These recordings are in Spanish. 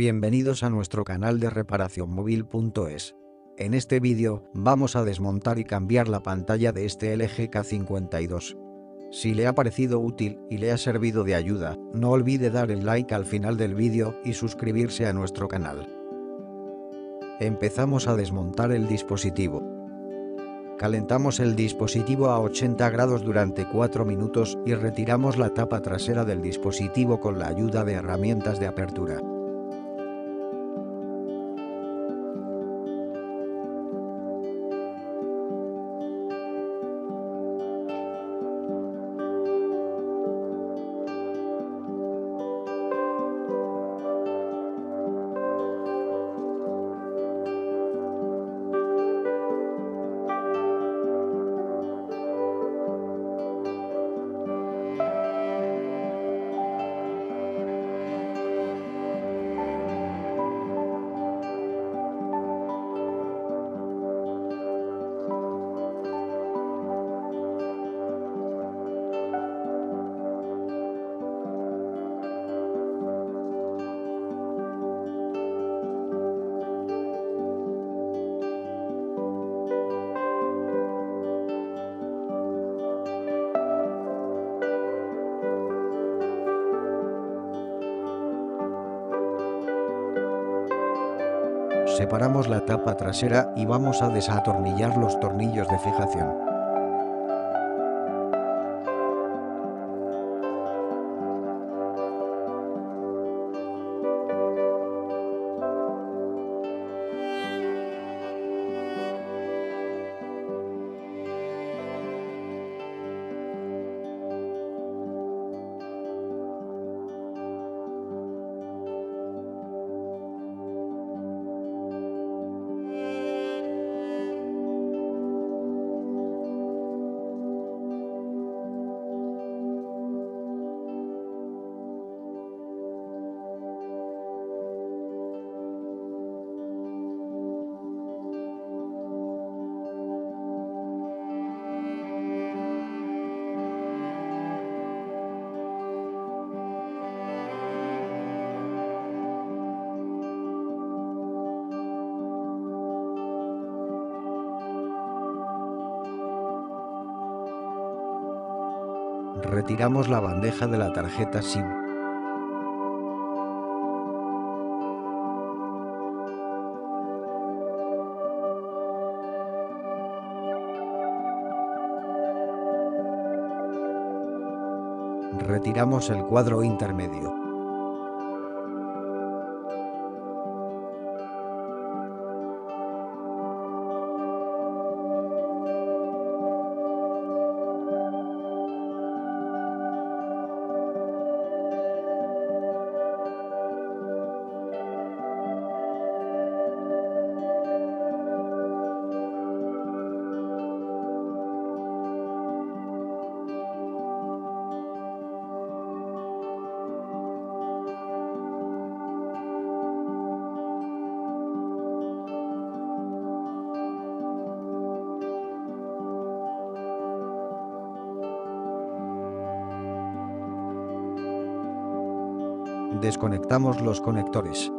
Bienvenidos a nuestro canal de reparacionmóvil.es. En este vídeo, vamos a desmontar y cambiar la pantalla de este LG K52. Si le ha parecido útil y le ha servido de ayuda, no olvide dar el like al final del vídeo y suscribirse a nuestro canal. Empezamos a desmontar el dispositivo. Calentamos el dispositivo a 80 grados durante 4 minutos y retiramos la tapa trasera del dispositivo con la ayuda de herramientas de apertura. Separamos la tapa trasera y vamos a desatornillar los tornillos de fijación. Retiramos la bandeja de la tarjeta SIM. Retiramos el cuadro intermedio. Desconectamos los conectores.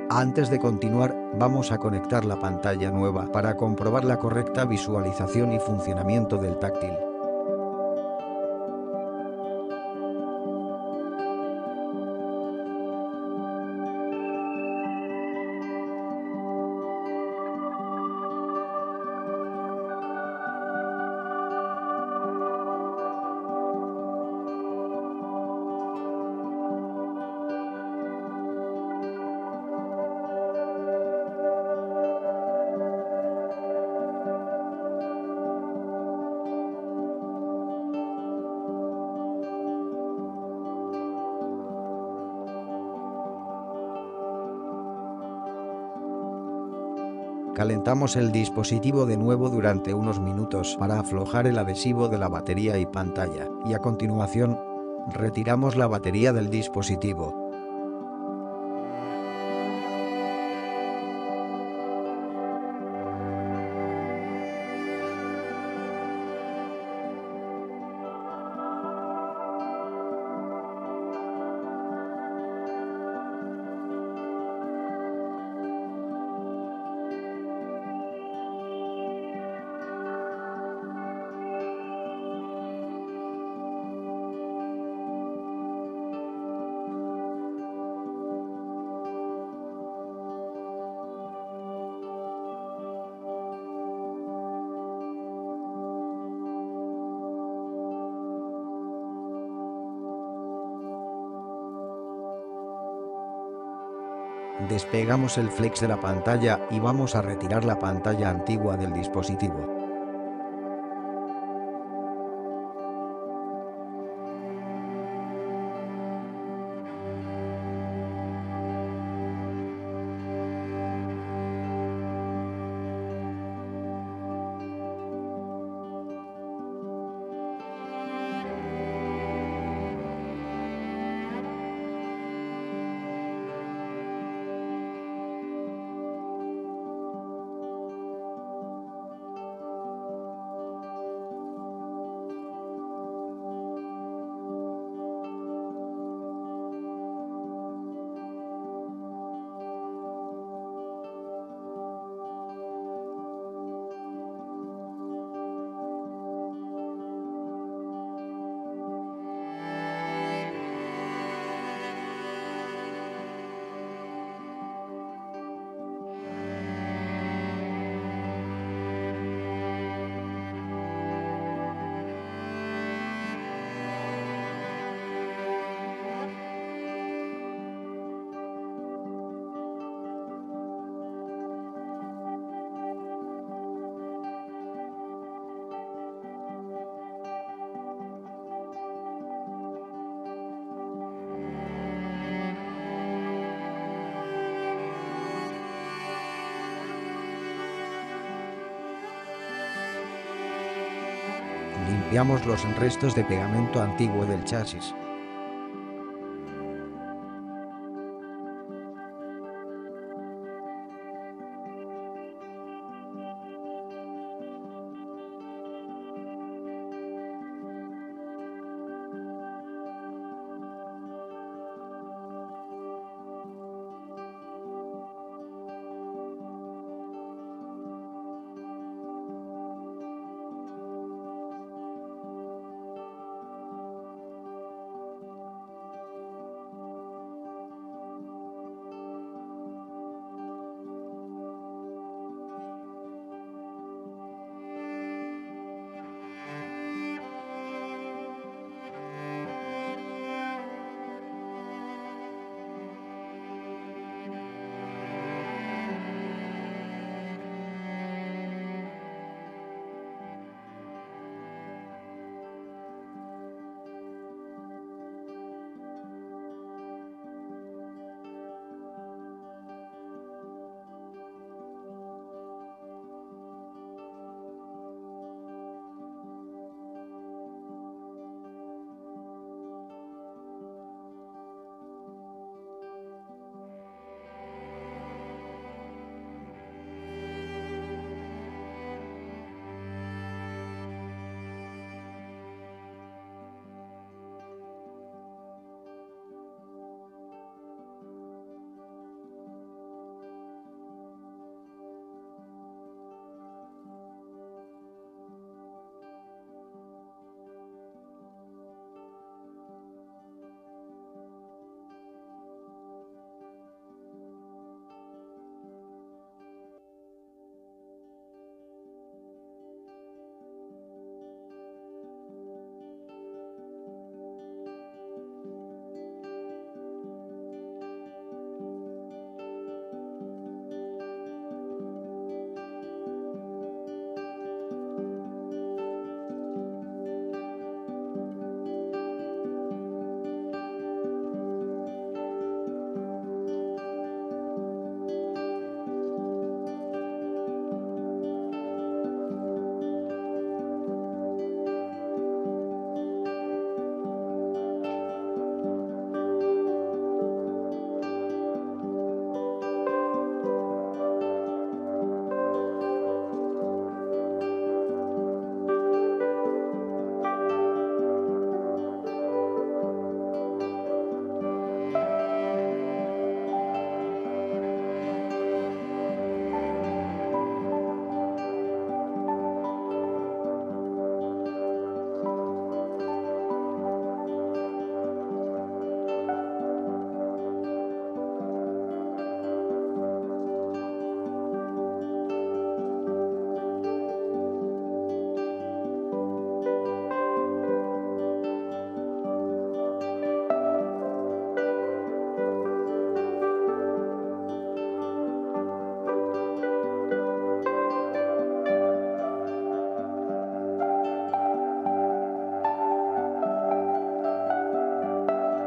Antes de continuar, vamos a conectar la pantalla nueva para comprobar la correcta visualización y funcionamiento del táctil. Calentamos el dispositivo de nuevo durante unos minutos para aflojar el adhesivo de la batería y pantalla, y a continuación, retiramos la batería del dispositivo. Despegamos el flex de la pantalla y vamos a retirar la pantalla antigua del dispositivo. Limpiamos los restos de pegamento antiguo del chasis.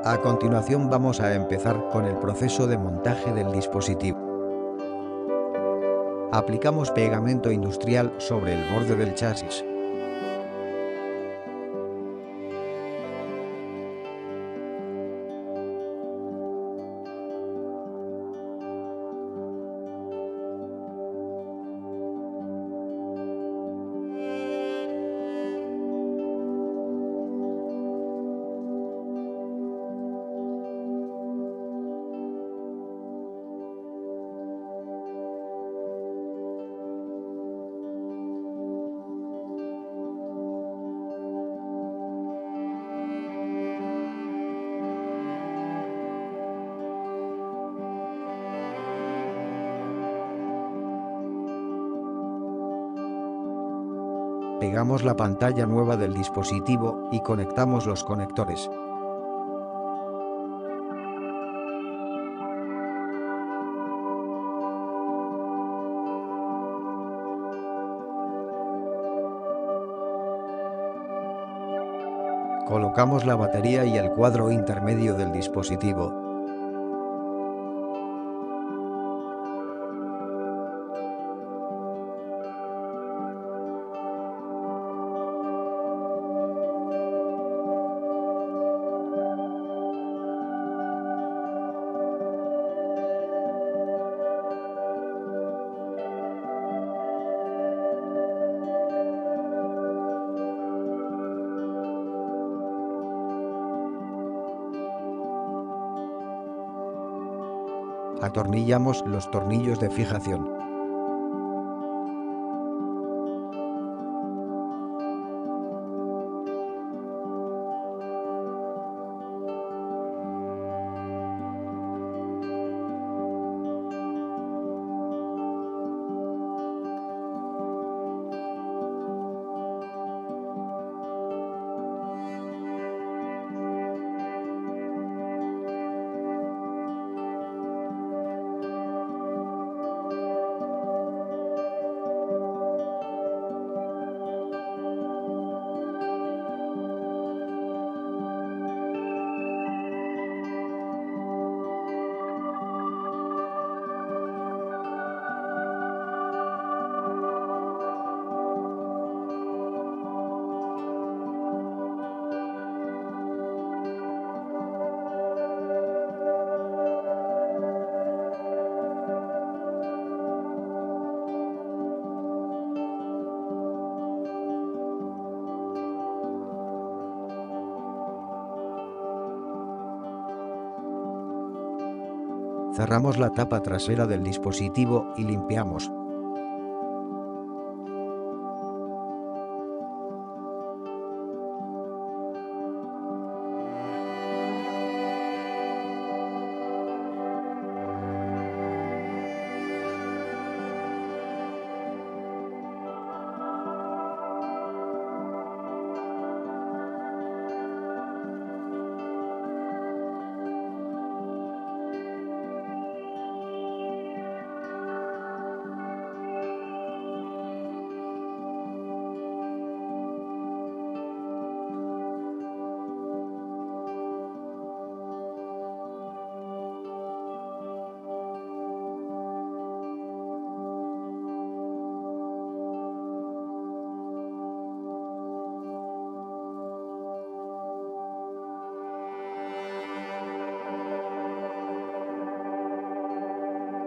A continuación vamos a empezar con el proceso de montaje del dispositivo. Aplicamos pegamento industrial sobre el borde del chasis. Pegamos la pantalla nueva del dispositivo y conectamos los conectores. Colocamos la batería y el cuadro intermedio del dispositivo. Atornillamos los tornillos de fijación. Cerramos la tapa trasera del dispositivo y limpiamos.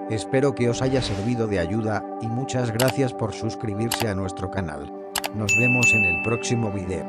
Espero que os haya servido de ayuda y muchas gracias por suscribirse a nuestro canal. Nos vemos en el próximo video.